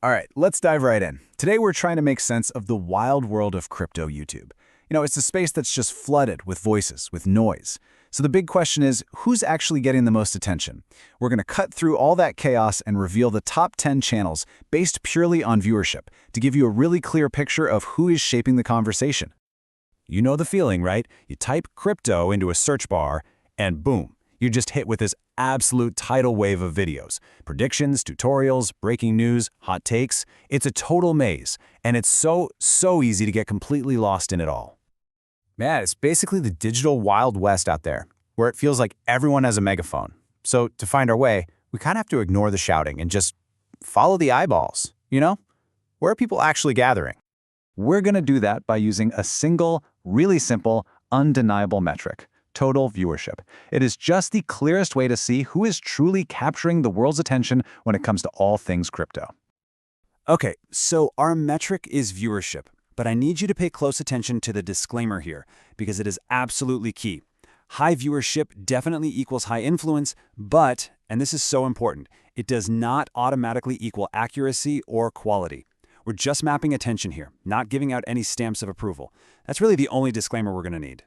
All right, let's dive right in. Today we're trying to make sense of the wild world of crypto YouTube. It's a space that's just flooded with voices, with noise. So the big question is, who's actually getting the most attention? We're going to cut through all that chaos and reveal the top 10 channels based purely on viewership to give you a really clear picture of who is shaping the conversation. You know the feeling, right? You type crypto into a search bar, and boom, you're just hit with this absolute tidal wave of videos. Predictions, tutorials, breaking news, hot takes. It's a total maze, and it's so easy to get completely lost in it all. Man, it's basically the digital Wild West out there, where it feels like everyone has a megaphone. So to find our way, we kind of have to ignore the shouting and just follow the eyeballs, Where are people actually gathering? We're going to do that by using a single, really simple, undeniable metric: total viewership. It is just the clearest way to see who is truly capturing the world's attention when it comes to all things crypto. Okay, so our metric is viewership, but I need you to pay close attention to the disclaimer here, because it is absolutely key. High viewership definitely equals high influence, but, and this is so important, it does not automatically equal accuracy or quality. We're just mapping attention here, not giving out any stamps of approval. That's really the only disclaimer we're going to need.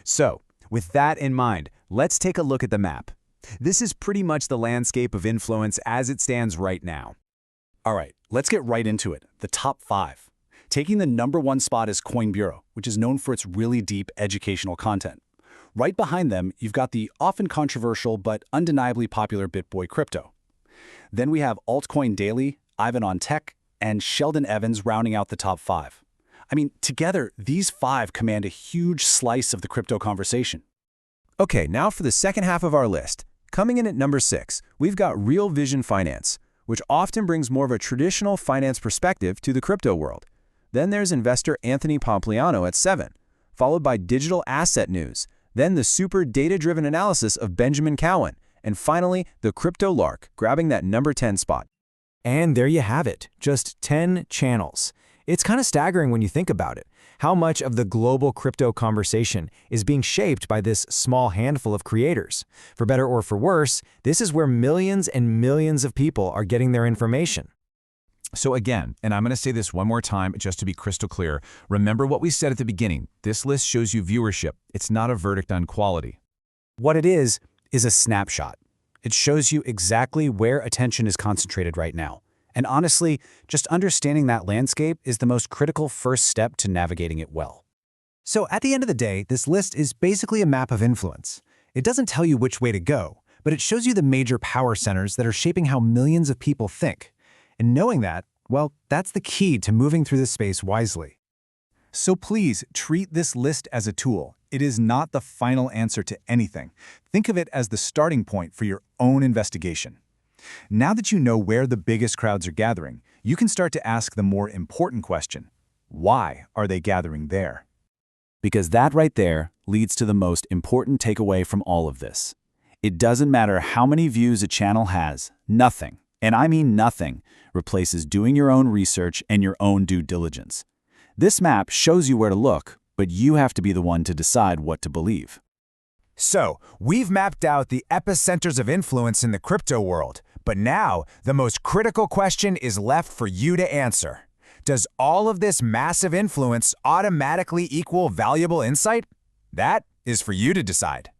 So, with that in mind, let's take a look at the map. This is pretty much the landscape of influence as it stands right now. All right, let's get right into it, the top 5. Taking the #1 spot is Coin Bureau, which is known for its really deep educational content. Right behind them, you've got the often controversial but undeniably popular BitBoy Crypto. Then we have Altcoin Daily, Ivan on Tech, and Sheldon Evans rounding out the top 5. I mean, together, these 5 command a huge slice of the crypto conversation. Okay, now for the second half of our list. Coming in at number 6, we've got Real Vision Finance, which often brings more of a traditional finance perspective to the crypto world. Then there's investor Anthony Pompliano at 7, followed by Digital Asset News, then the super data-driven analysis of Benjamin Cowan, and finally, the Crypto Lark, grabbing that number 10 spot. And there you have it, just 10 channels. It's kind of staggering when you think about it, how much of the global crypto conversation is being shaped by this small handful of creators. For better or for worse, this is where millions and millions of people are getting their information. So again, and I'm going to say this one more time just to be crystal clear, remember what we said at the beginning. This list shows you viewership. It's not a verdict on quality. What it is a snapshot. It shows you exactly where attention is concentrated right now. And honestly, just understanding that landscape is the most critical first step to navigating it well. So at the end of the day, this list is basically a map of influence. It doesn't tell you which way to go, but it shows you the major power centers that are shaping how millions of people think. And knowing that, well, that's the key to moving through this space wisely. So please treat this list as a tool. It is not the final answer to anything. Think of it as the starting point for your own investigation. Now that you know where the biggest crowds are gathering, you can start to ask the more important question: why are they gathering there? Because that right there leads to the most important takeaway from all of this. It doesn't matter how many views a channel has, nothing, and I mean nothing, replaces doing your own research and your own due diligence. This map shows you where to look, but you have to be the one to decide what to believe. So, we've mapped out the epicenters of influence in the crypto world, but now the most critical question is left for you to answer. Does all of this massive influence automatically equal valuable insight? That is for you to decide.